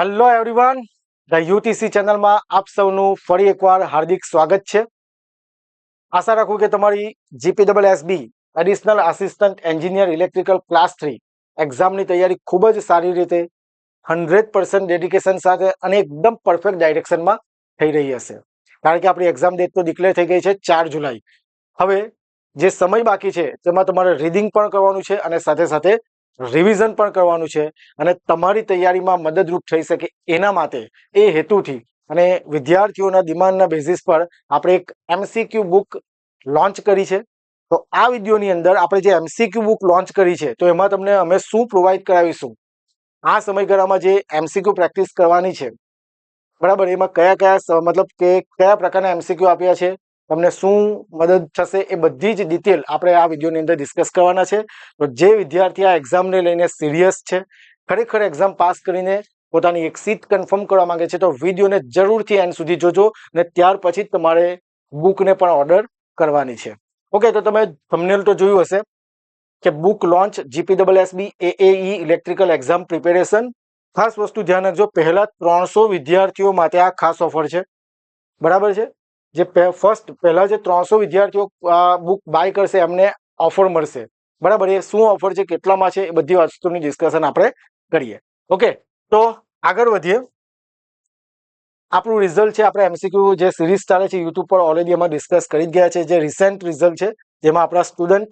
Hello everyone, the UTC ચેનલમાં આપ સૌનું ફરી એકવાર હાર્દિક સ્વાગત છે. આશા રાખું કે તમારી GPWSB additional assistant engineer electrical class 3 એક્ઝામની તૈયારી ખૂબ જ સારી રીતે 100% ડેડિકેશન સાથે અને એકદમ પરફેક્ટ ડાયરેક્શનમાં થઈ રહી હશે. કારણ કે આપણી એક્ઝામ ડેટ તો ડિક્લેર થઈ ગઈ છે 4 જુલાઈ. હવે જે સમય બાકી છે તેમાં તમારે રીડિંગ પણ કરવાનું છે અને સાથે સાથે રિવિઝન પણ કરવાનું છે અને તમારી તૈયારીમાં મદદરૂપ થઈ શકે એના માટે એ હેતુથી અને વિદ્યાર્થીઓના ડિમાન્ડના બેઝિસ પર આપણે એક એમસીક્યુ બુક લોન્ચ કરી છે. તો આ વિડીયોની અંદર આપણે જે એમસીક્યુ બુક લોન્ચ કરી છે તો એમાં તમને અમે શું પ્રોવાઈડ કરાવીશું, આ સમયગાળામાં જે એમસીક્યુ પ્રેક્ટિસ કરવાની છે, બરાબર, એમાં કયા કયા મતલબ કે કયા પ્રકારના એમસીક્યુ આપ્યા છે, તમને શું મદદ થશે, એ બધી જ ડિટેલ આપણે આ વિડીયોની અંદર ડિસ્કસ કરવાના છે. તો જે વિદ્યાર્થી આ એક્ઝામને લઈને સિરિયસ છે, ખરેખર એક્ઝામ પાસ કરીને પોતાની એક સીટ કન્ફર્મ કરવા માંગે છે, તો વિડીયોને જરૂરથી એન્ડ સુધી જોજો અને ત્યાર પછી તમારે બુકને પણ ઓર્ડર કરવાની છે. ઓકે, તો તમે થંબનેલ તો જોયું હશે કે book launch GPWSB AAE electrical exam preparation. ખાસ વસ્તુ ધ્યાન રાખજો, પહેલા 300 વિદ્યાર્થીઓ માટે આ ખાસ ઓફર છે, બરાબર છે. જે પહેલા જે 300 વિદ્યાર્થીઓ આ બુક બાય કરશે એમને ઓફર મળશે, બરાબર. એ શું ઓફર છે, કેટલામાં છે, એ બધી વસ્તુની ડિસ્કશન આપણે કરીએ. ઓકે, તો આગળ વધીએ. આપણું રિઝલ્ટ છે, આપણે એમસીક્યુ જે સિરીઝ ચાલે છે યુટ્યુબ પર ઓલરેડી એમાં ડિસ્કસ કરી જ ગયા છે. જે રિસેન્ટ રિઝલ્ટ છે જેમાં આપણા સ્ટુડન્ટ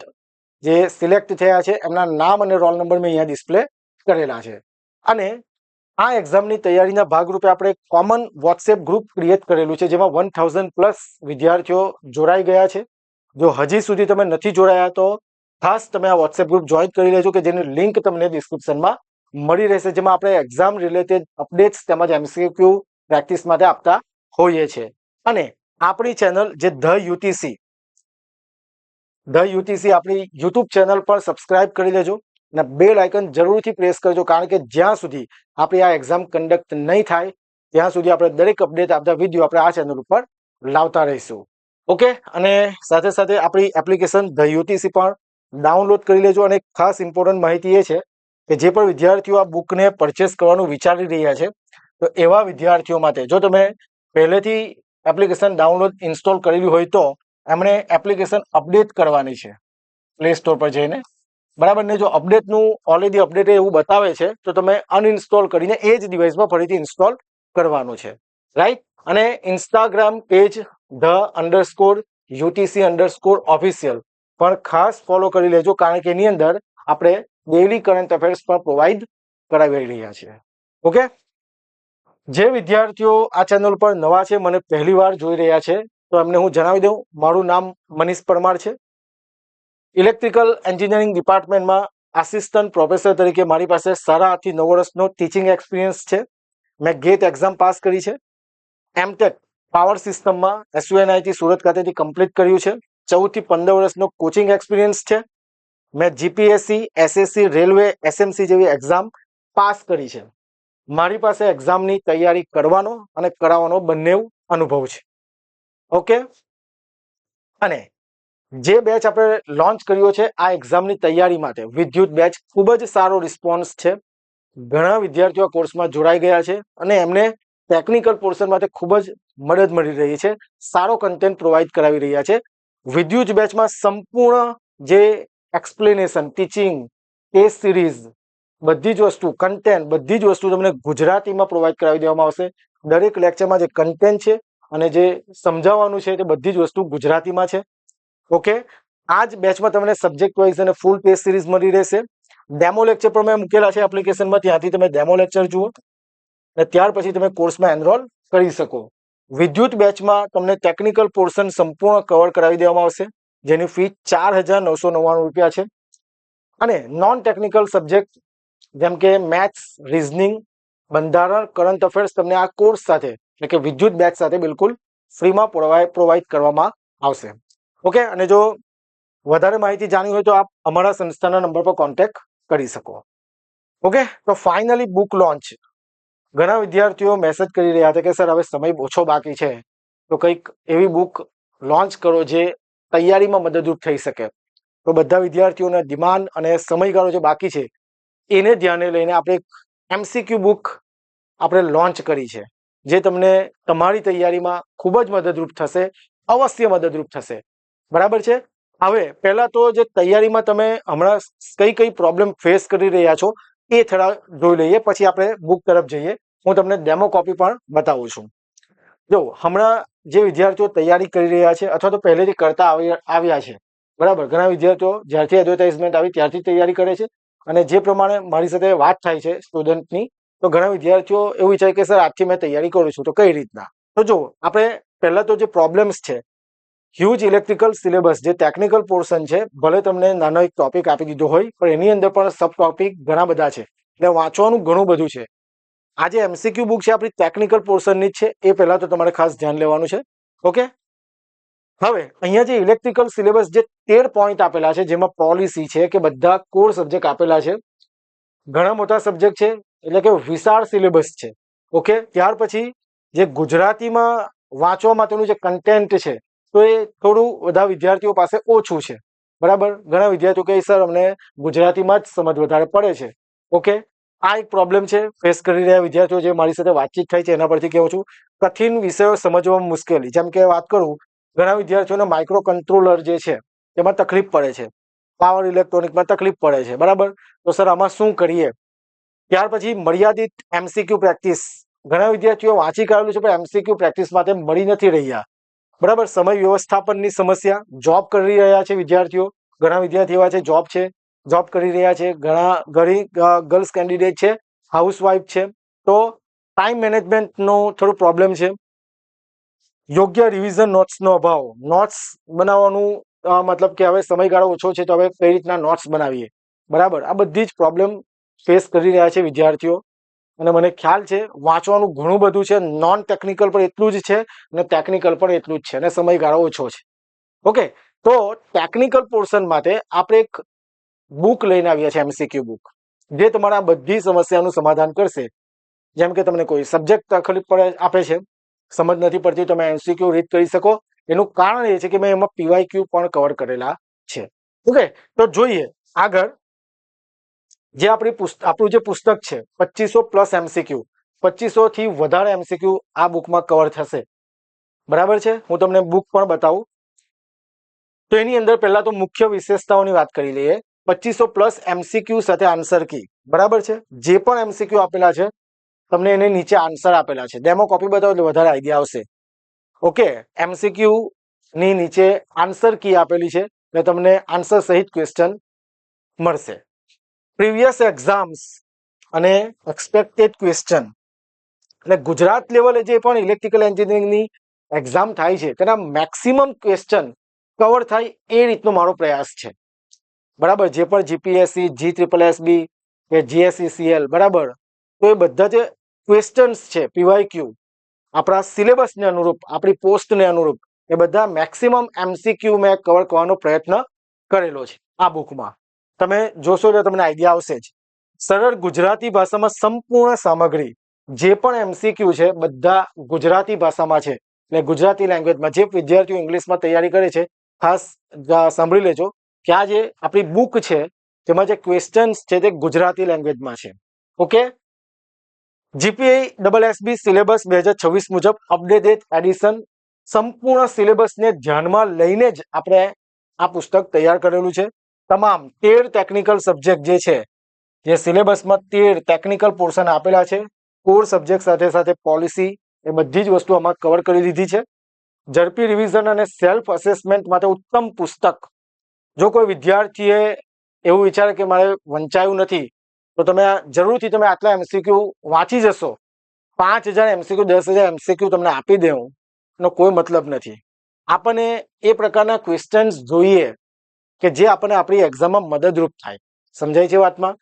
જે સિલેક્ટ થયા છે એમના નામ અને રોલ નંબર મેં અહીંયા ડિસ્પ્લે કરેલા છે. અને આ એક્ઝામની તૈયારીના ભાગરૂપે આપણે કોમન વોટ્સએપ ગ્રુપ ક્રિએટ કરેલું છે જેમાં 1000+ વિદ્યાર્થીઓ જોડાઈ ગયા છે. જો હજી સુધી તમે નથી જોડાયા તો ખાસ તમે આ વોટ્સએપ ગ્રુપ જોઈન કરી લેજો કે જેની લિંક તમને ડિસ્ક્રિપ્શનમાં મળી રહેશે, જેમાં આપણે એક્ઝામ રિલેટેડ અપડેટ્સ તેમજ એમસીક્યુ પ્રેક્ટિસ માટે આપતા હોઈએ છીએ. અને આપણી ચેનલ જે ધ યુટીસી આપણી યુટ્યુબ ચેનલ પર સબસ્ક્રાઇબ કરી લેજો અને બેલ આઇકન જરૂરથી પ્રેસ કરજો, કારણ કે જ્યાં સુધી આપણી આ એક્ઝામ કન્ડક્ટ નહીં થાય ત્યાં સુધી આપણે દરેક અપડેટ આપતા વિડીયો આપણે આ ચેનલ ઉપર લાવતા રહીશું. ઓકે, અને સાથે સાથે આપણી એપ્લિકેશન ધ યુટીસી પણ ડાઉનલોડ કરી લેજો. અને ખાસ ઇમ્પોર્ટન્ટ માહિતી એ છે કે જે પણ વિદ્યાર્થીઓ આ બુકને પરચેસ કરવાનું વિચારી રહ્યા છે તો એવા વિદ્યાર્થીઓ માટે જો તમે પહેલેથી એપ્લિકેશન ડાઉનલોડ ઇન્સ્ટોલ કરેલી હોય તો એમણે એપ્લિકેશન અપડેટ કરવાની છે પ્લે સ્ટોર પર જઈને, બરાબર ને. જો અપડેટનું ઓલરેડી અપડેટ એવું બતાવે છે તો તમે અનઇન્સ્ટોલ કરીને એ જ ડિવાઇસમાં ફરીથી ઇન્સ્ટોલ કરવાનું છે, રાઈટ. અને ઇન્સ્ટાગ્રામ પેજ ધ_UTC_official પણ ખાસ ફોલો કરી લેજો, કારણ કે એની અંદર આપણે ડેઇલી કરંટ અફેર્સ પણ પ્રોવાઈડ કરાવી રહ્યા છીએ. ઓકે, જે વિદ્યાર્થીઓ આ ચેનલ પર નવા છે, મને પહેલી વાર જોઈ રહ્યા છે, તો એમને હું જણાવી દઉં, મારું નામ મનીષ પરમાર છે. ઇલેક્ટ્રિકલ એન્જિનિયરિંગ ડિપાર્ટમેન્ટમાં આસિસ્ટન્ટ પ્રોફેસર તરીકે મારી પાસે 7.5 થી 9 વર્ષનો ટીચિંગ એક્સપિરિયન્સ છે. મેં ગેટ એક્ઝામ પાસ કરી છે. એમટેક પાવર સિસ્ટમમાં એસયુએનઆઈટી સુરત ખાતેથી કમ્પ્લીટ કર્યું છે. 14 થી 15 વર્ષનો કોચિંગ એક્સપિરિયન્સ છે. મેં જીપીએસસી, એસએસસી, રેલવે, એસએમસી જેવી એક્ઝામ પાસ કરી છે. મારી પાસે એક્ઝામની તૈયારી કરવાનો અને કરાવવાનો બંને અનુભવ છે. ઓકે, અને જે બેચ આપણે લોન્ચ કર્યો છે આ એક્ઝામની તૈયારી માટે, વિદ્યુત બેચ, ખૂબ જ સારો રિસ્પોન્સ છે. ઘણા વિદ્યાર્થીઓ કોર્સમાં જોડાઈ ગયા છે અને એમને ટેકનિકલ પોર્શન માટે ખૂબ જ મદદ મળી રહી છે. સારો કન્ટેન્ટ પ્રોવાઈડ કરાવી રહ્યા છે. વિદ્યુત બેચમાં સંપૂર્ણ જે એક્સપ્લેનેશન, ટીચિંગ, ટેસ્ટ સિરીઝ, બધી જ વસ્તુ, કન્ટેન્ટ, બધી જ વસ્તુ તમને ગુજરાતીમાં પ્રોવાઈડ કરાવી દેવામાં આવશે. દરેક લેક્ચરમાં જે કન્ટેન્ટ છે અને જે સમજાવવાનું છે તે બધી જ વસ્તુ ગુજરાતીમાં છે. ઓકે, આ જ બેચમાં તમને સબ્જેક્ટ વાઇઝ અને ફૂલ ટેસ્ટ સિરીઝ મળી રહેશે. ડેમો લેક્ચર પણ મેં મૂકેલા છે એપ્લિકેશનમાં, ત્યાંથી તમે ડેમો લેક્ચર જુઓ અને ત્યાર પછી તમે કોર્સમાં એનરોલ કરી શકો. વિદ્યુત બેચમાં તમને ટેકનિકલ પોર્શન સંપૂર્ણ કવર કરાવી દેવામાં આવશે, જેની ફી 4,999 રૂપિયા છે. અને નોન ટેકનિકલ સબ્જેક્ટ જેમ કે મેથ્સ, રીઝનિંગ, બંધારણ, કરંટ અફેર્સ તમને આ કોર્સ સાથે એટલે કે વિદ્યુત બેચ સાથે બિલકુલ ફ્રીમાં પ્રોવાઈડ કરવામાં આવશે. ઓકે, અને જો વધારે માહિતી જાણવી હોય તો આપ અમારા સંસ્થાના નંબર પર કોન્ટેક્ટ કરી શકો. ઓકે, તો ફાઇનલી બુક લોન્ચ. ઘણા વિદ્યાર્થીઓ મેસેજ કરી રહ્યા હતા કે સર હવે સમય ઓછો બાકી છે તો કંઈક એવી બુક લોન્ચ કરો જે તૈયારીમાં મદદરૂપ થઈ શકે. તો બધા વિદ્યાર્થીઓના ડિમાન્ડ અને સમયગાળો જે બાકી છે એને ધ્યાને લઈને આપણે એક એમસીક્યુ બુક આપણે લોન્ચ કરી છે, જે તમને તમારી તૈયારીમાં ખૂબ જ મદદરૂપ થશે, અવશ્ય મદદરૂપ થશે. બરાબર છે. હવે પહેલા તો જે તૈયારીમાં તમે હમણાં કઈ કઈ પ્રોબ્લેમ ફેસ કરી રહ્યા છો એ થોડા જોઈ લઈએ, પછી આપણે બુક તરફ જઈએ. હું તમને ડેમો કોપી પણ બતાવું છું. જો હમણાં જે વિદ્યાર્થીઓ તૈયારી કરી રહ્યા છે અથવા તો પહેલેથી કરતા આવ્યા છે, બરાબર, ઘણા વિદ્યાર્થીઓ જ્યારથી એડવર્ટાઇઝમેન્ટ આવી ત્યારથી તૈયારી કરે છે. અને જે પ્રમાણે મારી સાથે વાત થાય છે સ્ટુડન્ટની, તો ઘણા વિદ્યાર્થીઓ એવું વિચારે કે સર આજથી મેં તૈયારી કરું છું, તો કઈ રીતના? તો જો આપણે પહેલા તો જે પ્રોબ્લેમ્સ છે, હ્યુજ ઇલેક્ટ્રિકલ સિલેબસ જે ટેકનિકલ પોર્શન છે, ભલે તમને નાનો એક ટોપિક આપી દીધો હોય પણ એની અંદર પણ સબ ટોપિક ઘણા બધા છે, એટલે વાંચવાનું ઘણું બધું છે. આ જે એમસીક્યુ બુક છે આપણી ટેકનિકલ પોર્શનની જ છે, એ પહેલા તો તમારે ખાસ ધ્યાન લેવાનું છે. ઓકે, હવે અહીંયા જે ઇલેક્ટ્રિકલ સિલેબસ જે 13 પોઈન્ટ આપેલા છે, જેમાં પોલિસી છે કે બધા કોર સબ્જેક્ટ આપેલા છે, ઘણા મોટા સબ્જેક્ટ છે, એટલે કે વિશાળ સિલેબસ છે. ઓકે, ત્યાર પછી જે ગુજરાતીમાં વાંચવા માટેનું જે કન્ટેન્ટ છે, તો એ થોડું બધા વિદ્યાર્થીઓ પાસે ઓછું છે. બરાબર, ઘણા વિદ્યાર્થીઓ કહે સર અમને ગુજરાતીમાં જ સમજ વધારે પડે છે. ઓકે, આ એક પ્રોબ્લેમ છે ફેસ કરી રહ્યા વિદ્યાર્થીઓ, જે મારી સાથે વાતચીત થાય છે એના પરથી કહું છું. કઠિન વિષયો સમજવામાં મુશ્કેલી, જેમ કે વાત કરું, ઘણા વિદ્યાર્થીઓને માઇક્રો કંટ્રોલર જે છે તેમાં તકલીફ પડે છે, પાવર ઇલેક્ટ્રોનિકમાં તકલીફ પડે છે. બરાબર, તો સર આમાં શું કરીએ? ત્યાર પછી મર્યાદિત એમસીક્યુ પ્રેક્ટિસ, ઘણા વિદ્યાર્થીઓ વાંચી કાઢેલું છે પણ એમસીક્યુ પ્રેક્ટિસ માટે મળી નથી રહ્યા. બરાબર, સમય વ્યવસ્થાપનની સમસ્યા, જોબ કરી રહ્યા છે વિદ્યાર્થીઓ, ઘણા વિદ્યાર્થીઓ એવા છે જોબ કરી રહ્યા છે, ઘણી ગર્લ્સ કેન્ડિડેટ છે, હાઉસવાઇફ છે, તો ટાઈમ મેનેજમેન્ટનો થોડો પ્રોબ્લેમ છે. યોગ્ય રિવિઝન નોટ્સનો અભાવ, નોટ્સ બનાવવાનું મતલબ કે હવે સમયગાળો ઓછો છે તો હવે કઈ રીતના નોટ્સ બનાવીએ. બરાબર, આ બધી જ પ્રોબ્લેમ ફેસ કરી રહ્યા છે વિદ્યાર્થીઓ. અને મને ખ્યાલ છે વાંચવાનું ઘણું બધું છે, નોન ટેકનિકલ પણ એટલું જ છે અને ટેકનિકલ પણ એટલું જ છે, અને સમયગાળો ઓછો છે. ઓકે, તો ટેકનિકલ પોર્શન માટે આપણે એક બુક લઈને આવ્યા છે, એમસીક્યુ બુક, જે તમારા બધી સમસ્યાનું સમાધાન કરશે. જેમ કે તમને કોઈ સબ્જેક્ટ તકલીફ પડે આપે છે, સમજ નથી પડતી, તમે એમસીક્યુ રીડ કરી શકો. એનું કારણ એ છે કે મેં એમાં પીવાયક્યુ પણ કવર કરેલા છે. ઓકે, તો જોઈએ આગળ. જે આપણું જે પુસ્તક છે 2500+ એમસીક્યુ, 2500 થી વધારે એમસીક્યુ આ બુકમાં કવર થશે. બરાબર છે, હું તમને બુક પણ બતાવું. તો એની અંદર પહેલા તો મુખ્ય વિશેષતાઓની વાત કરી લઈએ. 2500+ એમસીક્યુ સાથે આન્સર કી. બરાબર છે, જે પણ એમસીક્યુ આપેલા છે તમને એને નીચે આન્સર આપેલા છે. ડેમો કોપી બતાવો એટલે વધારે આઈડિયા આવશે. ઓકે, એમસીક્યુ ની નીચે આન્સર કી આપેલી છે એટલે તમને આન્સર સહિત ક્વેશ્ચન મળશે. પ્રીવિયસ એક્ઝામ્સ અને એક્સપેક્ટેડ ક્વેશ્ચન, એટલે ગુજરાત લેવલે જે પણ ઇલેક્ટ્રિકલ એન્જિનિયરિંગની એક્ઝામ થાય છે તેના મેક્સિમમ ક્વેશ્ચન કવર થાય એ રીતનો મારો પ્રયાસ છે. બરાબર, જે પણ જીપીએસસી, GSSB કે GSECL, બરાબર, તો એ બધા જે ક્વેશ્ચન્સ છે પીવાયક્યુ આપણા સિલેબસને અનુરૂપ, આપણી પોસ્ટને અનુરૂપ, એ બધા મેક્સિમમ એમસીક્યુ મેં કવર કરવાનો પ્રયત્ન કરેલો છે આ બુકમાં. તમે જોશો એટલે તમને આઈડિયા આવશે જ. સરળ ગુજરાતી ભાષામાં સંપૂર્ણ સામગ્રી, જે પણ એમસીક્યુ છે બધા ગુજરાતી ભાષામાં છે, એટલે ગુજરાતી લેંગ્વેજમાં. જે વિદ્યાર્થીઓ ઇંગ્લિશમાં તૈયારી કરે છે ખાસ સાંભળી લેજો કે આ જે આપણી બુક છે તેમાં જે ક્વેશ્ચન્સ છે તે ગુજરાતી લેંગ્વેજમાં છે. ઓકે, GPSSB સિલેબસ 2026 મુજબ અપડેટેડ એડિશન, સંપૂર્ણ સિલેબસને ધ્યાનમાં લઈને જ આપણે આ પુસ્તક તૈયાર કરેલું છે. તમામ 13 ટેકનિકલ સબ્જેક્ટ જે છે, જે સિલેબસમાં 13 ટેકનિકલ પોર્શન આપેલા છે, કોર સબ્જેક્ટ સાથે સાથે પોલિસી, એ બધી જ વસ્તુ આમાં કવર કરી દીધી છે. ઝડપી રિવિઝન અને સેલ્ફ અસેસમેન્ટ માટે ઉત્તમ પુસ્તક. જો કોઈ વિદ્યાર્થીએ એવું વિચારે કે મારે વંચાયું નથી, તો તમે જરૂરથી તમે આટલા એમસીક્યુ વાંચી જશો. 5000 એમસીક્યુ, 10,000 એમસીક્યુ તમને આપી દેવું એનો કોઈ મતલબ નથી. આપણને એ પ્રકારના ક્વેશ્ચન્સ જોઈએ કે જે આપણને આપણી એક્ઝામમાં મદદરૂપ થાય. સમજાય છે વાતમાં?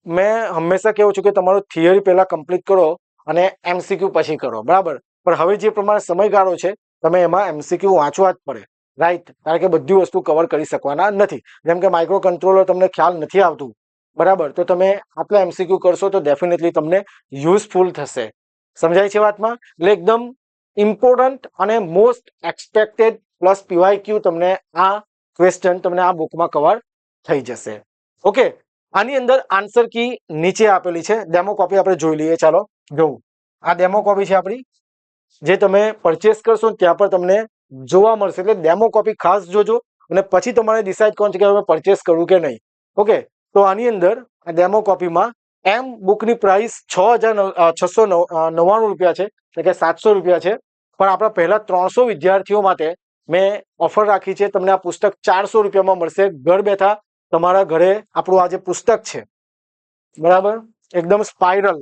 મેં હંમેશા કહું છું કે તમારું થિયરી પહેલા કમ્પ્લીટ કરો અને એમસીક્યુ પછી કરો. બરાબર, પણ હવે જે પ્રમાણે સમયગાળો છે તમે એમાં એમસીક્યુ વાંચવા જ પડે. રાઈટ, કારણ કે બધી વસ્તુ કવર કરી શકવાના નથી. જેમ કે માઇક્રો કંટ્રોલર તમને ખ્યાલ નથી આવતું, બરાબર, તો તમે આટલા એમસીક્યુ કરશો તો ડેફિનેટલી તમને યુઝફુલ થશે. સમજાય છે વાતમાં? એટલે એકદમ ઇમ્પોર્ટન્ટ અને મોસ્ટ એક્સપેક્ટેડ પ્લસ પીવાયક્યુ તમને આ ક્વેશ્ચન તમને આ બુકમાં કવર થઈ જશે. ઓકે, આની અંદર આન્સર કી નીચે આપેલી છે, ડેમો કોપી આપણે જોઈ લઈએ. ચાલો જોવું. આ ડેમો કોપી છે આપણી, જે તમે પરચેસ કરશો ને ત્યાં પર તમને જોવા મળશે. એટલે ડેમો કોપી ખાસ જોજો અને પછી તમારે ડિસાઇડ કરવાનું છે કે હવે પરચેસ કરવું કે નહીં. ઓકે, તો આની અંદર આ ડેમો કોપીમાં એમ બુકની પ્રાઇસ 6,699 રૂપિયા છે, એટલે કે 700 રૂપિયા છે. પણ આપણા પહેલા 300 વિદ્યાર્થીઓ માટે મેં ઓફર રાખી છે. તમને આ પુસ્તક 400 રૂપિયામાં મળશે. ઘર બેઠા તમારા ઘરે આપણું આ જે પુસ્તક છે, બરાબર, એકદમ સ્પાઇરલ.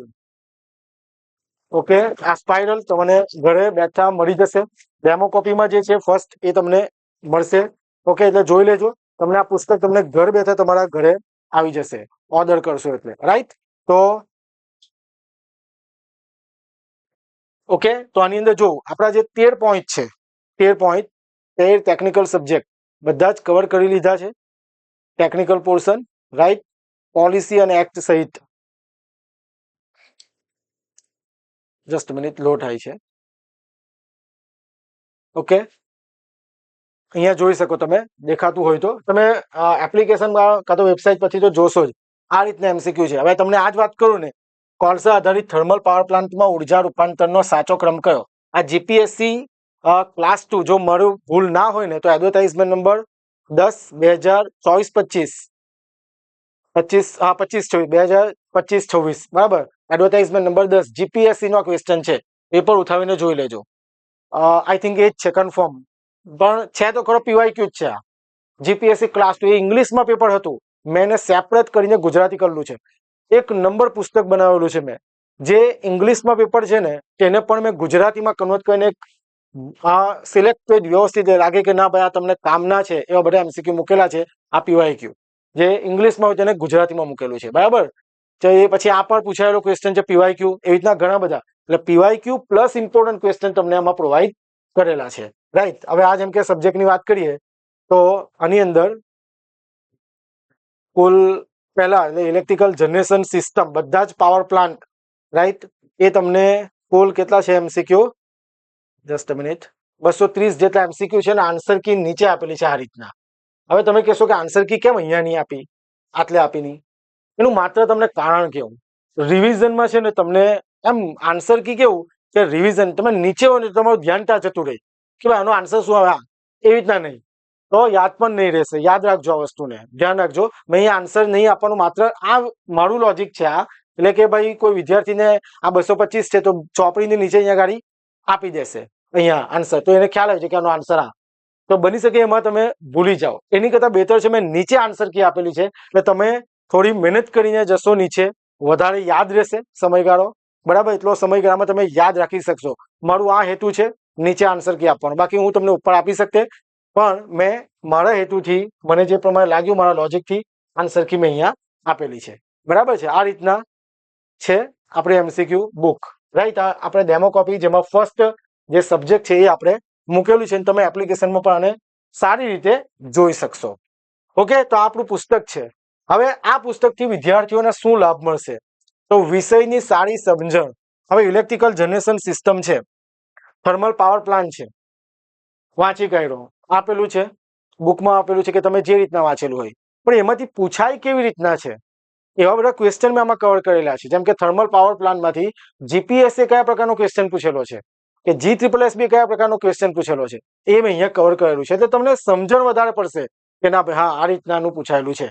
ઓકે, આ સ્પાઇરલ તમને ઘરે બેઠા મળી જશે. ડેમો કોપીમાં જે છે ફર્સ્ટ એ તમને મળશે. ઓકે, એટલે જોઈ લેજો. તમને આ પુસ્તક તમને ઘર બેઠા તમારા ઘરે આવી જશે ઓર્ડર કરશો એટલે, રાઈટ? તો ઓકે, તો આની અંદર જો આપણા જે 13 પોઈન્ટ છે, 13 પોઈન્ટ 13 ટેકનિકલ સબ્જેક્ટ બધા જ કવર કરી લીધા છે. ટેકનિકલ પોર્શન, રાઈટ, પોલિસી અને એક્ટ સહિત. જસ્ટ મિનિટ, લો થાય છે. ઓકે, અહીંયા જોઈ શકો તમે, દેખાતું હોય તો તમે એપ્લિકેશનમાં કાં તો વેબસાઇટ પરથી તો જોશો જ. આ રીતના એમસીક્યુ છે. હવે તમને આ જ વાત કરું ને, કોલસા આધારિત થર્મલ પાવર પ્લાન્ટમાં ઉર્જા રૂપાંતરનો સાચો ક્રમ કયો? આ જીપીએસસી ક્લાસ 2 જો મારું ભૂલ ના હોય ને તો એડવર્ટાઇઝમેન્ટ નંબર 10/2024-25 2025-26 બરાબર. એડવર્ટાઇઝમેન્ટ નંબર 10 જીપીએસસી નો ક્વેશ્ચન છે. પેપર ઉઠાવીને જોઈ લેજો. આઈ થિંક એ જ છે, કન્ફર્મ. પણ છે તો ખરો, પીવાયક્યુ જ છે. આ જીપીએસસી ક્લાસ 2 એ ઇંગ્લિશમાં પેપર હતું. મેં એને સેપરેટ કરીને ગુજરાતી કરેલું છે. એક નંબર પુસ્તક બનાવેલું છે મેં. જે ઇંગ્લિશમાં પેપર છે ને તેને પણ મેં ગુજરાતીમાં કન્વર્ટ કરીને સિલેક્ટેડ વ્યવસ્થિત લાગે કે ના ભાઈ આ તમને કામના છે એવા બધા એમસીક્યુ મૂકેલા છે. આ પીવાયક્યુ જે ઇંગ્લિશમાં હોય તેને ગુજરાતીમાં મૂકેલું છે, બરાબર. તો એ પછી આ પણ પૂછાયેલો ક્વેશ્ચન છે પીવાયક્યુ. એવી રીતના ઘણા બધા, એટલે પીવાયક્યુ પ્લસ ઇમ્પોર્ટન્ટ ક્વેશ્ચન તમને આમાં પ્રોવાઈડ કરેલા છે, રાઈટ. હવે આ જેમ કે સબ્જેક્ટની વાત કરીએ તો આની અંદર કુલ પહેલા એટલે ઇલેક્ટ્રિકલ જનરેશન સિસ્ટમ બધા જ પાવર પ્લાન્ટ, રાઈટ, એ તમને કુલ કેટલા છે એમસીક્યુ? જસ્ટ અ મિનિટ, 230 જેટલા એમસીક્યુ છે ને આન્સર કી નીચે આપેલી છે આ રીતના. હવે તમે કહેશો કે આન્સર કી કેમ અહીંયા નહીં આપી, આટલે આપી નહીં? એનું માત્ર તમને કારણ કેવું, રિવિઝનમાં છે ને તમને એમ આન્સર કી કેવું કે રિવિઝન તમે નીચે હોય ને તમારું ધ્યાન ત્યાં જતું રહે કે ભાઈ આનો આન્સર શું આવે, એવી રીતના નહીં તો યાદ પણ નહીં રહેશે. યાદ રાખજો આ વસ્તુને, ધ્યાન રાખજો. મેં અહીંયા આન્સર નહીં આપવાનું, માત્ર આ મારું લોજિક છે આ. એટલે કે ભાઈ કોઈ વિદ્યાર્થીને આ 225 છે તો ચોપડીની નીચે અહીંયા ગાડી આપી દેશે અહીંયા આન્સર, તો એને ખ્યાલ આવે છે કે આનો આન્સર આ, તો બની શકે એમાં તમે ભૂલી જાઓ. એની કરતાં બેટર છે મેં નીચે આન્સર કી આપેલી છે એટલે તમે થોડી મહેનત કરીને જશો નીચે, વધારે યાદ રહેશે સમયગાળો, બરાબર. એટલો સમયગાળામાં તમે યાદ રાખી શકશો. મારું આ હેતુ છે નીચે આન્સર કી આપવાનો. બાકી હું તમને ઉપર આપી શકતે, પણ મેં મારા હેતુથી મને જે પ્રમાણે લાગ્યું મારા લોજિકથી આન્સર કી મેં અહીંયા આપેલી છે, બરાબર છે. આ રીતના છે આપણે એમસીક્યુ બુક, રાઈટ. આપણે ડેમો કોપી જેમાં ફર્સ્ટ જે સબ્જેક્ટ છે એ આપણે મૂકેલું છે. તમે એપ્લિકેશનમાં પણ આને સારી રીતે જોઈ શકશો. ઓકે, તો આપણું પુસ્તક છે. હવે આ પુસ્તકથી વિદ્યાર્થીઓને શું લાભ મળશે? તો વિષયની સારી સમજણ. હવે ઇલેક્ટ્રિકલ જનરેશન સિસ્ટમ છે, થર્મલ પાવર પ્લાન્ટ છે, વાંચી કાઢ્યો, આપેલું છે બુકમાં, આપેલું છે કે તમે જે રીતના વાંચેલું હોય, પણ એમાંથી પૂછાય કેવી રીતના છે એવા બધા ક્વેશ્ચન મેં આમાં કવર કરેલા છે. જેમ કે થર્મલ પાવર પ્લાન્ટમાંથી જીપીએસસી કયા પ્રકારનો ક્વેશ્ચન પૂછેલો છે, કે GSSB કયા પ્રકારનો ક્વેશ્ચન પૂછેલો છે, એ મેં અહીંયા કવર કરેલું છે. એટલે તમને સમજણ વધારે પડશે કે ના ભાઈ હા આ રીતનાનું પૂછાયેલું છે.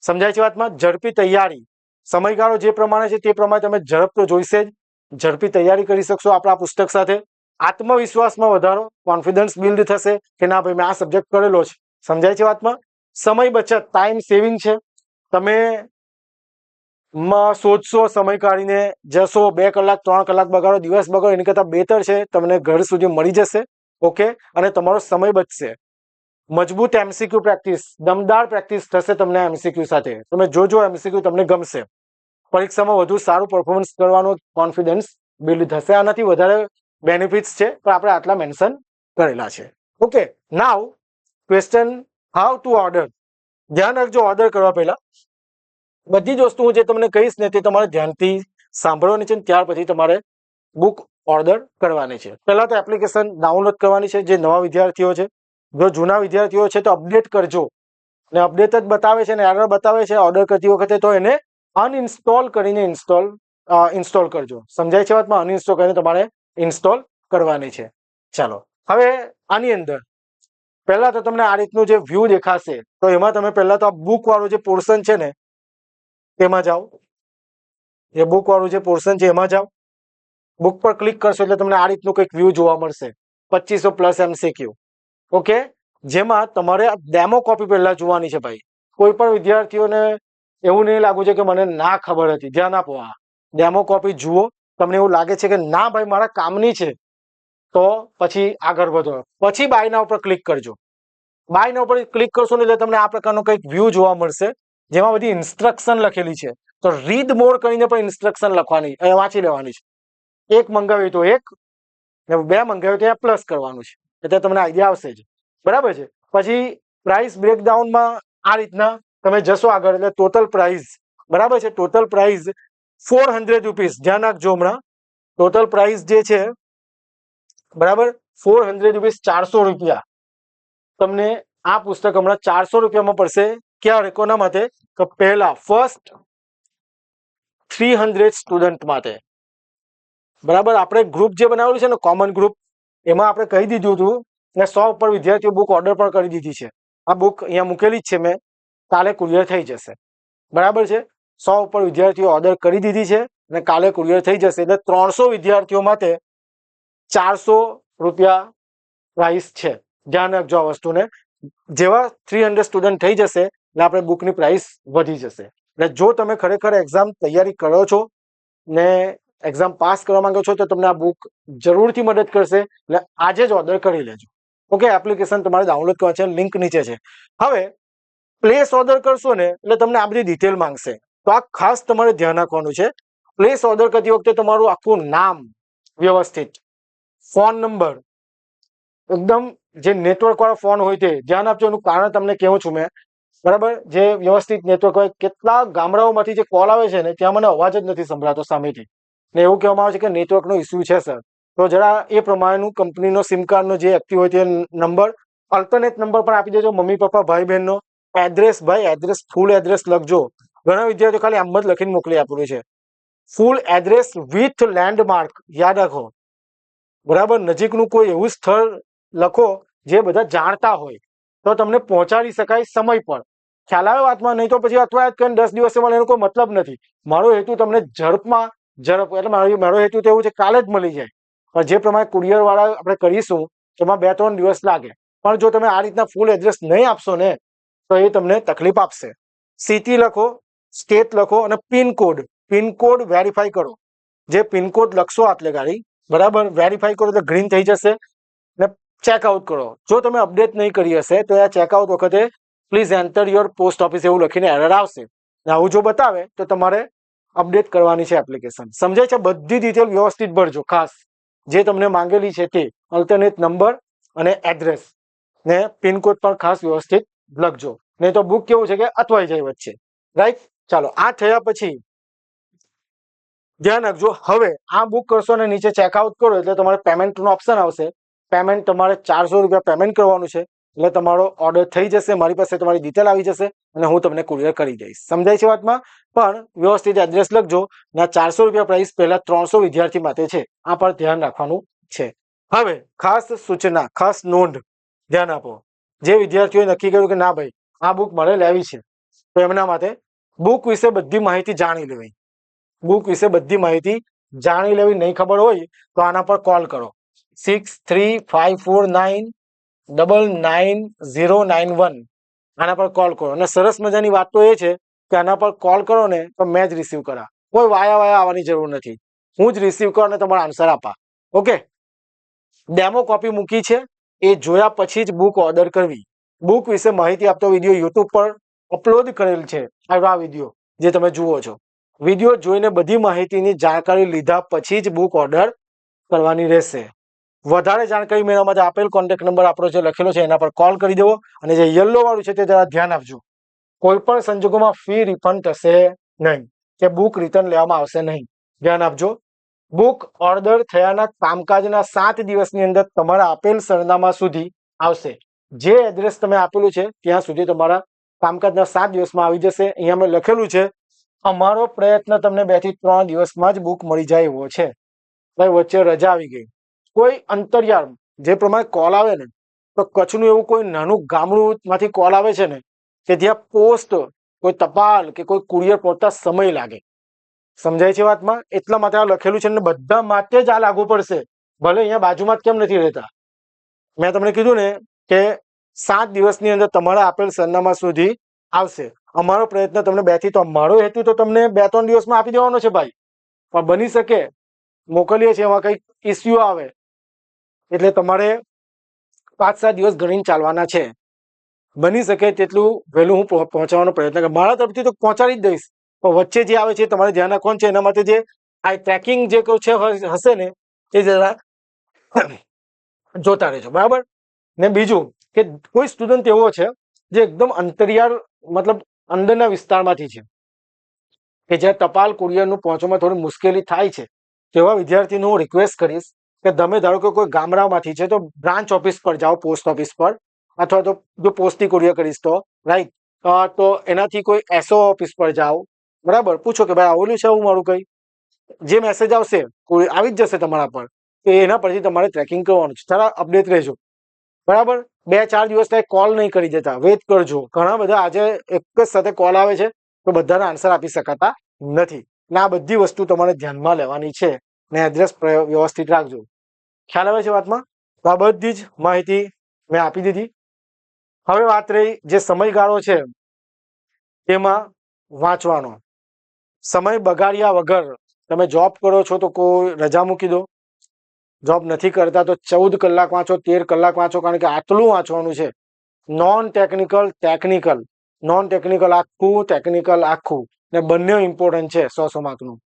સમજાય છે વાતમાં? ઝડપી તૈયારી, સમયગાળો જે પ્રમાણે છે તે પ્રમાણે તમે ઝડપ તો જોઈશે જ, ઝડપી તૈયારી કરી શકશો આપણા પુસ્તક સાથે. આત્મવિશ્વાસમાં વધારો, કોન્ફિડન્સ બિલ્ડ થશે કે ના ભાઈ મેં આ સબ્જેક્ટ કરેલો છે. સમજાય છે વાતમાં? સમય બચત, ટાઈમ સેવિંગ છે. તમે શોધશો, સમય કાઢીને જશો, 2 કલાક 3 કલાક બગાડો, દિવસ બગાડો, એની કરતાં બેટર છે તમને ઘર સુધી મળી જશે. ઓકે, અને તમારો સમય બચશે. મજબૂત એમસીક્યુ પ્રેક્ટિસ, દમદાર પ્રેક્ટિસ થશે તમને એમસીક્યુ સાથે. તમે જોજો એમસીક્યુ તમને ગમશે. પરીક્ષામાં વધુ સારું પરફોર્મન્સ કરવાનો કોન્ફિડન્સ બિલ્ડ થશે. આનાથી વધારે બેનિફિટ્સ છે પણ આપણે આટલા મેન્શન કરેલા છે. Okay, now question how to order. ધ્યાન રાખજો ઓર્ડર કરવા પહેલા બધી જ વસ્તુ હું જે તમને કહીશ ને તે તમારે ધ્યાનથી સાંભળવાની છે. ત્યાર પછી તમારે બુક ઓર્ડર કરવાની છે. પહેલા તો એપ્લિકેશન ડાઉનલોડ કરવાની છે જે નવા વિદ્યાર્થીઓ છે. જો જૂના વિદ્યાર્થીઓ છે તો અપડેટ કરજો, ને અપડેટ જ બતાવે છે ને એરર બતાવે છે ઓર્ડર કરતી વખતે, તો એને અનઇન્સ્ટોલ કરીને ઇન્સ્ટોલ કરજો. સમજાય છે વાતમાં? અનઇન્સ્ટોલ કરીને તમારે ઇન્સ્ટોલ કરવાની છે. ચાલો, હવે આની અંદર પહેલા તો તમને આ રીતનું જે વ્યૂ દેખાશે, તો એમાં તમે પહેલા તો આ બુક વાળું જે પોર્શન છે ને તેમાં જાઓ. એ બુક વાળું જે પોર્શન છે એમાં જાઓ. બુક પર ક્લિક કરશો એટલે તમને આ રીતનું કંઈક વ્યૂ જોવા મળશે, 2500+ MCQ. ઓકે, જેમાં તમારે ડેમો કોપી પહેલા જોવાની છે ભાઈ. કોઈ પણ વિદ્યાર્થીઓને એવું નહીં લાગવું છે કે મને ના ખબર હતી. ધ્યાન આપો, આ ડેમો કોપી જુઓ. તમને એવું લાગે છે કે ના ભાઈ મારા કામની છે, તો પછી આગળ વધો. પછી બાય નાઉ પર ક્લિક કરજો. બાય નાઉ પર ક્લિક કરશો ને એટલે તમને આ પ્રકારનો કંઈક વ્યૂ જોવા મળશે, જેમાં બધી ઇન્સ્ટ્રક્શન લખેલી છે. તો રીડ મોર કરીને પણ ઇન્સ્ટ્રક્શન લખવાની, વાંચી લેવાની છે. એક મંગાવ્યું તો એક, ને 2 મંગાવ્યું તો પ્લસ કરવાનું છે, એટલે તમને આઈડિયા આવશે જ. બરાબર છે. પછી પ્રાઇસ બ્રેકડાઉનમાં આ રીતના તમે જશો આગળ એટલે ટોટલ પ્રાઇસ, બરાબર છે, ટોટલ પ્રાઇસ 400 રૂપીસ. ધ્યાન રાખજો, હમણાં ટોટલ પ્રાઇસ જે છે, બરાબર, 400 રૂપીસ, 400 રૂપિયા. તમને આ પુસ્તક હમણાં 400 રૂપિયામાં પડશે. ક્યારે? કોના માટે? તો પહેલા ફર્સ્ટ 300 સ્ટુડન્ટ માટે. બરાબર, આપણે ગ્રુપ જે બનાવેલું છે ને, કોમન ગ્રુપ, એમાં આપણે કહી દીધું હતું ને 100 ઉપર વિદ્યાર્થીઓ બુક ઓર્ડર પણ કરી દીધી છે. આ બુક અહીંયા મૂકેલી જ છે મેં, કાલે કુરિયર થઈ જશે. બરાબર છે, 100 ઉપર વિદ્યાર્થીઓ ઓર્ડર કરી દીધી છે અને કાલે કુરિયર થઈ જશે. એટલે 300 વિદ્યાર્થીઓ માટે 400 રૂપિયા પ્રાઇસ છે. ધ્યાન રાખજો આ વસ્તુને. જેવા 300 સ્ટુડન્ટ થઈ જશે એટલે આપણે બુકની પ્રાઇસ વધી જશે. એટલે જો તમે ખરેખર એક્ઝામ તૈયારી કરો છો ને એક્ઝામ પાસ કરવા માંગો છો, તો તમને આ બુક જરૂરથી મદદ કરશે. એટલે આજે જ ઓર્ડર કરી લેજો. ઓકે, એપ્લિકેશન તમારે ડાઉનલોડ કરવા છે, લિંક નીચે છે. હવે પ્લેસ ઓર્ડર કરશો ને એટલે તમને આ બધી ડિટેલ માંગશે. તો આ ખાસ તમારે ધ્યાન રાખવાનું છે. પ્લેસ ઓર્ડર કરતી વખતે તમારું આખું નામ વ્યવસ્થિત, ફોન નંબર, એકદમ જે નેટવર્ક વાળો ફોન હોય તે ધ્યાન આપજો. એનું કારણ તમને કહું છું મેં, બરાબર, જે વ્યવસ્થિત નેટવર્ક હોય. કેટલા ગામડાઓમાંથી જે કોલ આવે છે ને, ત્યાં મને અવાજ જ નથી સંભળાતો સામેથી, ને એવું કહેવામાં આવે છે કે નેટવર્કનો ઇસ્યુ છે સર. તો જરા એ પ્રમાણેનું કંપનીનો સિમ કાર્ડનો જે એક્ટિવ હોય તે નંબર, અલ્ટરનેટ નંબર પણ આપી દેજો. મમ્મી પપ્પા ભાઈ બહેનનો એડ્રેસ, ભાઈ એડ્રેસ, ફૂલ એડ્રેસ લખજો. ઘણા વિદ્યાર્થીઓ ખાલી આમ જ લખીને મોકલી આપેલું છે. ફૂલ એડ્રેસ વિથ લેન્ડમાર્ક યાદ રાખો. બરાબર, નજીકનું કોઈ એવું સ્થળ લખો જે બધા જાણતા હોય, તો તમને પહોંચાડી શકાય સમય પર. ખ્યાલ આવે વાતમાં? નહીં તો પછી અઠવાડિયા કરીને 10 દિવસે મળે, એનો કોઈ મતલબ નથી. મારો હેતુ તમને ઝડપમાં ઝડપ, એટલે મારો હેતુ તો એવું છે કાલે જ મળી જાય. પણ જે પ્રમાણે કુરિયર વાળા આપણે કરીશું એમાં 2-3 દિવસ લાગે. પણ જો તમે આ રીતના ફૂલ એડ્રેસ નહીં આપશો ને, તો એ તમને તકલીફ આપશે. સિટી લખો, સ્ટેટ લખો અને પિનકોડ વેરીફાઈ કરો. જે પિનકોડ લખશો આટલે ગાડી, બરાબર, વેરીફાઈ કરો એટલે ગ્રીન થઈ જશે ને ચેકઆઉટ કરો. જો તમે અપડેટ નહીં કરી હશે તો આ ચેકઆઉટ વખતે please enter your post office એવું લખીને એરર આવશે. આવું જો બતાવે તો તમારે અપડેટ કરવાની છે એપ્લિકેશન. સમજાય છે? બધી ડિટેલ વ્યવસ્થિત ભરજો. ખાસ જે તમને માંગેલી છે તે અલ્ટરનેટ નંબર અને એડ્રેસ ને પિનકોડ પણ ખાસ વ્યવસ્થિત લખજો. નહીં તો બુક કેવું છે કે અટવાઈ જાય વચ્ચે. રાઈટ? ચાલો, આ થયા પછી ધ્યાન રાખજો. હવે આ બુક કરશો અને નીચે ચેકઆઉટ કરો એટલે તમારે પેમેન્ટનો ઓપ્શન આવશે. પેમેન્ટ તમારે 400 રૂપિયા પેમેન્ટ કરવાનું છે એટલે તમારો ઓર્ડર થઈ જશે. મારી પાસે તમારી ડિટેલ આવી જશે અને હું તમને કુરિયર કરી દઈશ. સમજાય છે વાતમાં? પણ વ્યવસ્થિત એડ્રેસ લખજો. ને 400 રૂપિયા પ્રાઇસ પહેલા 300 વિદ્યાર્થી માટે છે. આ પર ધ્યાન રાખવાનું છે. હવે ખાસ સૂચના, ખાસ નોંધ, ધ્યાન આપો. જે વિદ્યાર્થીઓએ નક્કી કર્યું કે ના ભાઈ આ બુક મારે લેવી છે, તો એમના માટે બુક વિશે બધી માહિતી જાણી લેવી. બુક વિશે બધી માહિતી જાણી લેવી નહીં ખબર હોય તો આના પર કોલ કરો. 6354999091 આના પર કોલ કરો. અને સરસ મજાની વાત તો એ છે કે આના પર કોલ કરો ને તો મેં જ રિસીવ કરા. કોઈ વાયા આવવાની જરૂર નથી. હું જ રિસીવ કરું અને તમારો આન્સર આપા. ઓકે, ડેમો કોપી મૂકી છે, એ જોયા પછી જ બુક ઓર્ડર કરવી. બુક વિશે માહિતી આપતો વિડીયો યુટ્યુબ પર અપલોડ કરેલ છે. આ વિડીયો જે તમે જુઓ છો, વિડીયો જોઈને બધી માહિતીની જાણકારી લીધા પછી જ બુક ઓર્ડર કરવાની રહેશે. વધારે જાણકારી મેળવવા માટે આપેલ કોન્ટેક્ટ નંબર આપણો જે લખેલો છે એના પર કોલ કરી દેવો. અને જે યલો વાળું છે તે જરા ધ્યાન આપજો. કોઈ પણ સંજોગોમાં ફી રિફંડ થશે નહીં કે બુક રિટર્ન લેવામાં આવશે નહીં. ધ્યાન આપજો. બુક ઓર્ડર થયાના કામકાજના 7 દિવસની અંદર તમારા આપેલ સરનામા સુધી આવશે. જે એડ્રેસ તમે આપેલું છે ત્યાં સુધી તમારા કામકાજના 7 દિવસમાં આવી જશે. અહીંયા મેં લખેલું છે અમારો પ્રયત્ન તમને 2 થી 3 દિવસમાં જ બુક મળી જાય એવો છે. ભાઈ વચ્ચે રજા આવી ગઈ, કોઈ અંતરિયાળ જે પ્રમાણે કોલ આવે ને, તો કચ્છનું એવું કોઈ નાનું ગામડું માંથી કોલ આવે છે ને કે જ્યાં પોસ્ટ, કોઈ ટપાલ કે કોઈ કુરિયર પહોંચતા સમય લાગે. સમજાય છે વાતમાં? એટલા માટે આ લખેલું છે ને બધા માટે જ આ લાગુ પડશે, ભલે અહીંયા બાજુમાં જ કેમ નથી રહેતા. મેં તમને કીધું ને કે 7 દિવસની અંદર તમારા આપેલ સરનામા સુધી આવશે. અમારો પ્રયત્ન તમને 2 થી 3, મારો હેતુ તો તમને 2-3 દિવસમાં આપી દેવાનો છે ભાઈ, પણ બની શકે મોકલીએ છીએ એમાં કંઈક ઇસ્યુ આવે એટલે તમારે 5-7 દિવસ ગણીને ચાલવાના છે. બની શકે તેટલું વહેલું હું પહોંચાડવાનો પ્રયત્ન કરું. મારા તરફથી તો પહોંચાડી જ દઈશ, પણ વચ્ચે જે આવે છે તમારે ધ્યાન રાખવાનું છે. એના માટે જે આ ટ્રેકિંગ જે છે હશે ને એ જરા જોતા રહેજો, બરાબર ને. બીજું કે કોઈ સ્ટુડન્ટ એવો છે જે એકદમ અંતરિયાળ મતલબ અંદરના વિસ્તારમાંથી છે કે જ્યાં ટપાલ કુરિયરનું પહોંચવામાં થોડી મુશ્કેલી થાય છે, તેવા વિદ્યાર્થીને હું રિક્વેસ્ટ કરીશ કે તમે ધારો કે કોઈ ગામડામાંથી છે તો બ્રાન્ચ ઓફિસ પર જાઓ, પોસ્ટ ઓફિસ પર, અથવા તો જો પોસ્ટથી કુરિયર કરીશ તો રાઈટ, તો એનાથી કોઈ એસઓ ઓફિસ પર જાઓ, બરાબર. પૂછો કે ભાઈ આવેલું છે હું મારું કંઈ, જે મેસેજ આવશે આવી જ જશે તમારા પર, તો એના પરથી તમારે ટ્રેકિંગ કરવાનું છે. થોડા અપડેટ રહેજો, બરાબર. 2-4 દિવસ થાય કોલ નહીં કરી દેતા, વેઇટ કરજો. ઘણા બધા આજે એક જ સાથે કોલ આવે છે તો બધાના આન્સર આપી શકાતા નથી. ને આ બધી વસ્તુ તમારે ધ્યાનમાં લેવાની છે ને એડ્રેસ વ્યવસ્થિત રાખજો. ખ્યાલ આવે છે વાતમાં? તો આ બધી જ માહિતી મેં આપી દીધી. હવે વાત રહી જે સમયગાળો છે તેમાં વાંચવાનો. સમય બગાડ્યા વગર તમે જોબ કરો છો તો કોઈ રજા મૂકી દો, જોબ નથી કરતા તો 14 કલાક વાંચો, 13 કલાક વાંચો, કારણ કે આટલું વાંચવાનું છે. Non technical, technical, non technical આખું, ટેકનિકલ આખું, ને બંને ઇમ્પોર્ટન્ટ છે 100 માર્કનું,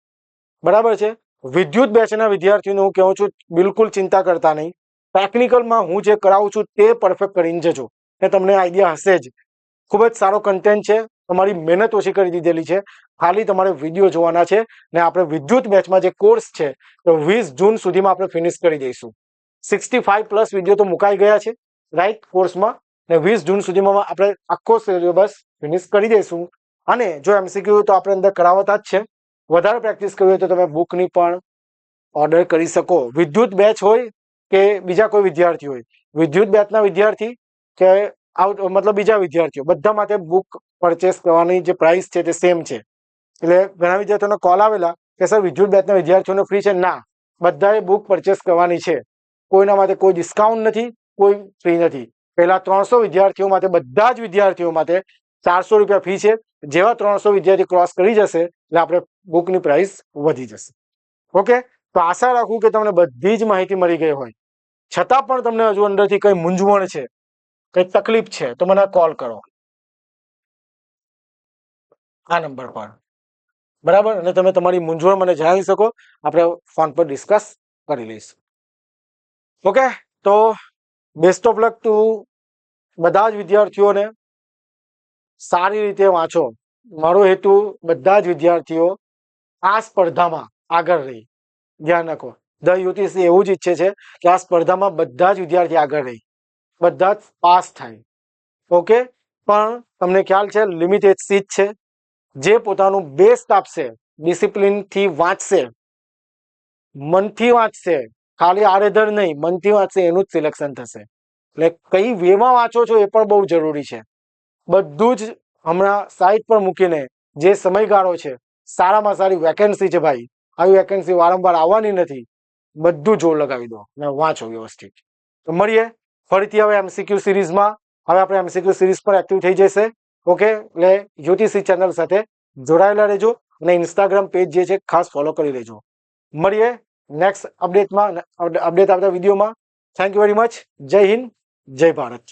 બરાબર છે. વિદ્યુત બેચના વિદ્યાર્થીઓને હું કહું છું બિલકુલ ચિંતા કરતા નહીં. ટેકનિકલમાં હું જે કરાવું છું તે પરફેક્ટ કરીને જજો, ને તમને આઈડિયા હશે જ. ખૂબ જ સારો કન્ટેન્ટ છે, તમારી મહેનત ઓછી કરી દીધેલી છે, ખાલી તમારે વિડીયો જોવાના છે. ને આપણે વિદ્યુત બેચમાં જે કોર્સ છે તો 20 જૂન સુધીમાં આપણે ફિનિશ કરી દઈશું. 65+ વિડીયો તો મુકાઈ ગયા છે રાઈટ કોર્સમાં, ને 20 જૂન સુધીમાં આપણે આખો સિલેબસ ફિનિશ કરી દઈશું. અને જો એમસીક્યુ તો આપણે અંદર કરાવતા જ છે. વધારે પ્રેક્ટિસ કરવી હોય તો તમે બુકની પણ ઓર્ડર કરી શકો. વિદ્યુત બેચ હોય કે બીજા કોઈ વિદ્યાર્થી હોય, વિદ્યુત બેચના વિદ્યાર્થી કે મતલબ બીજા વિદ્યાર્થીઓ, બધા માટે બુક પરચેસ કરવાની જે પ્રાઇસ છે તે સેમ છે. એટલે ઘણા વિદ્યાર્થીઓને કોલ આવેલા કે સર વિદ્યુત બેચના વિદ્યાર્થીઓને ફ્રી છે. ના, બધાએ બુક પરચેસ કરવાની છે. કોઈના માટે કોઈ ડિસ્કાઉન્ટ નથી, કોઈ ફ્રી નથી. પહેલા 300 વિદ્યાર્થીઓ માટે, બધા જ વિદ્યાર્થીઓ માટે 400 રૂપિયા ફી છે. જેવા 300 વિદ્યાર્થી ક્રોસ કરી જશે એટલે આપણે બુકની પ્રાઇસ વધી જશે. ઓકે, તો આશા રાખું કે તમને બધી જ માહિતી મળી ગઈ હોય. છતાં પણ તમને હજુ અંદરથી કઈ મૂંઝવણ છે, કઈ તકલીફ છે, તો મને કોલ કરો આ નંબર પર, બરાબર. અને તમે તમારી મૂંઝવણ મને જણાવી શકો, આપણે ફોન પર ડિસ્કસ કરી લઈશું. ઓકે, તો બેસ્ટ ઓફ લક ટુ બધા જ વિદ્યાર્થીઓને. સારી રીતે વાંચો. મારો હેતુ બધા જ વિદ્યાર્થીઓ આ સ્પર્ધામાં આગળ રહી. ધ્યાન રાખો, ધ યુટીસી એવું જ ઈચ્છે છે કે આ સ્પર્ધામાં બધા જ વિદ્યાર્થી આગળ રહી, બધા જ પાસ થાય. ઓકે, પણ તમને ખ્યાલ છે લિમિટેડ સીટ છે. જે પોતાનું બેસ્ટ આપશે, ડિસિપ્લિનથી વાંચશે, મનથી વાંચશે, ખાલી આડેધડ નહીં, મનથી વાંચશે, એનું જ સિલેક્શન થશે. એટલે કઈ વેમાં વાંચો છો એ પણ બહુ જરૂરી છે. બધું જ હમણાં સાઈડ પર મૂકીને જે સમયગાળો છે, સારામાં સારી વેકેન્સી છે ભાઈ, આવી વેકેન્સી વારંવાર આવવાની નથી. બધું જોર લગાવી દો ને વાંચો વ્યવસ્થિત. તો મળીએ ફરીથી હવે એમસીક્યુ સિરીઝમાં. હવે આપણે એમસીક્યુ સિરીઝ પર એક્ટિવ થઈ જશે. ઓકે, એટલે યુટીસી ચેનલ સાથે જોડાયેલા રહેજો અને ઇન્સ્ટાગ્રામ પેજ જે છે ખાસ ફોલો કરી લેજો. મળીએ નેક્સ્ટ અપડેટમાં, અપડેટ આવતા વિડીયોમાં. Thank you very much. જય હિન્દ, જય ભારત.